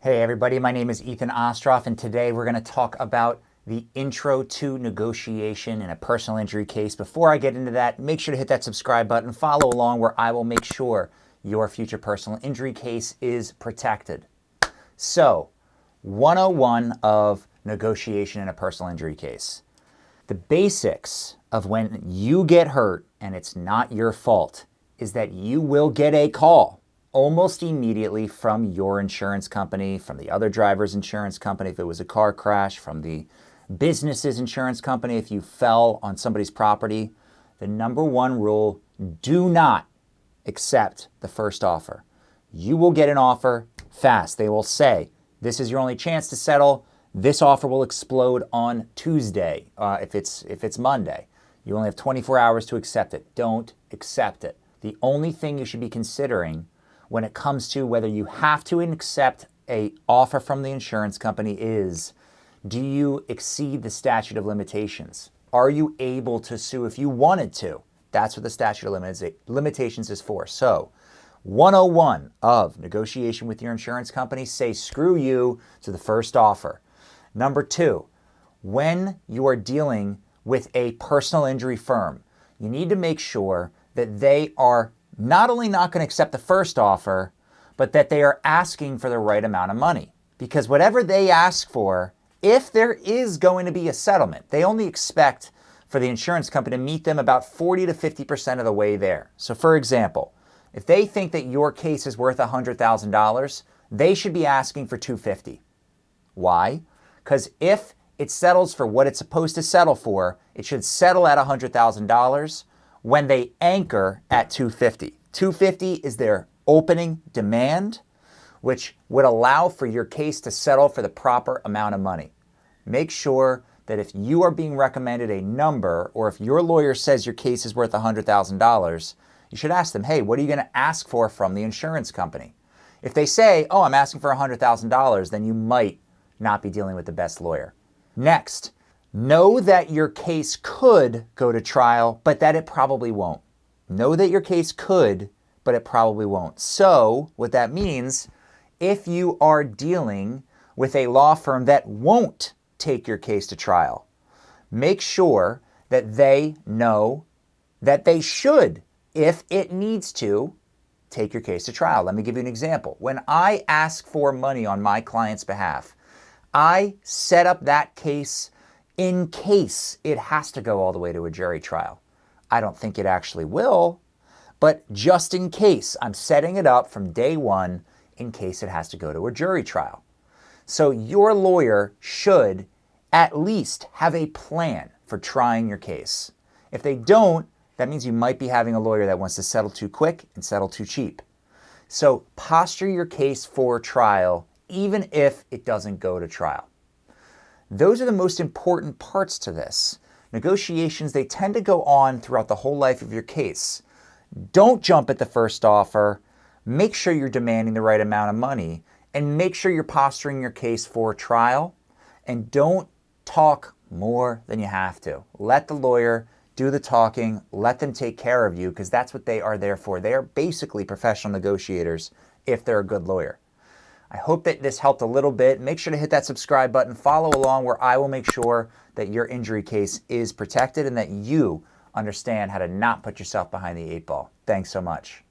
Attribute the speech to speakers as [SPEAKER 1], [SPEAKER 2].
[SPEAKER 1] Hey everybody, my name is Ethen Ostroff, and today we're going to talk about the intro to negotiation in a personal injury case. Before I get into that, make sure to hit that subscribe button, follow along where I will make sure your future personal injury case is protected. So, 101 of negotiation in a personal injury case. The basics of when you get hurt and it's not your fault is that you will get a call almost immediately from your insurance company, from the other driver's insurance company if it was a car crash, from the business's insurance company if you fell on somebody's property. The number one rule, do not accept the first offer. You will get an offer fast. They will say, this is your only chance to settle. This offer will explode on Tuesday if it's Monday. You only have 24 hours to accept it. Don't accept it. The only thing you should be considering when it comes to whether you have to accept an offer from the insurance company is, do you exceed the statute of limitations? Are you able to sue if you wanted to? That's what the statute of limitations is for. So, 101 of negotiation with your insurance company, say screw you to the first offer. Number two, when you are dealing with a personal injury firm, you need to make sure that they are not only not going to accept the first offer, but that they are asking for the right amount of money. Because whatever they ask for, if there is going to be a settlement, they only expect for the insurance company to meet them about 40 to 50% of the way there. So for example, if they think that your case is worth $100,000, they should be asking for $250,000. Why? Because if it settles for what it's supposed to settle for, it should settle at $100,000 when they anchor at $250,000. $250,000 is their opening demand, which would allow for your case to settle for the proper amount of money. Make sure that if you are being recommended a number, or if your lawyer says your case is worth $100,000, you should ask them, hey, what are you going to ask for from the insurance company? If they say, oh, I'm asking for $100,000, then you might not be dealing with the best lawyer. Next, know that your case could go to trial, but that it probably won't. Know that your case could, but it probably won't. So what that means, if you are dealing with a law firm that won't take your case to trial, make sure that they know that they should, if it needs to, take your case to trial. Let me give you an example. When I ask for money on my client's behalf, I set up that case in case it has to go all the way to a jury trial. I don't think it actually will, but just in case, I'm setting it up from day one in case it has to go to a jury trial. So your lawyer should at least have a plan for trying your case. If they don't, that means you might be having a lawyer that wants to settle too quick and settle too cheap. So posture your case for trial, even if it doesn't go to trial. Those are the most important parts to this. Negotiations, they tend to go on throughout the whole life of your case. Don't jump at the first offer. Make sure you're demanding the right amount of money, and make sure you're posturing your case for trial, and don't talk more than you have to. Let the lawyer do the talking. Let them take care of you, because that's what they are there for. They are basically professional negotiators if they're a good lawyer. I hope that this helped a little bit. Make sure to hit that subscribe button. Follow along where I will make sure that your injury case is protected and that you understand how to not put yourself behind the eight ball. Thanks so much.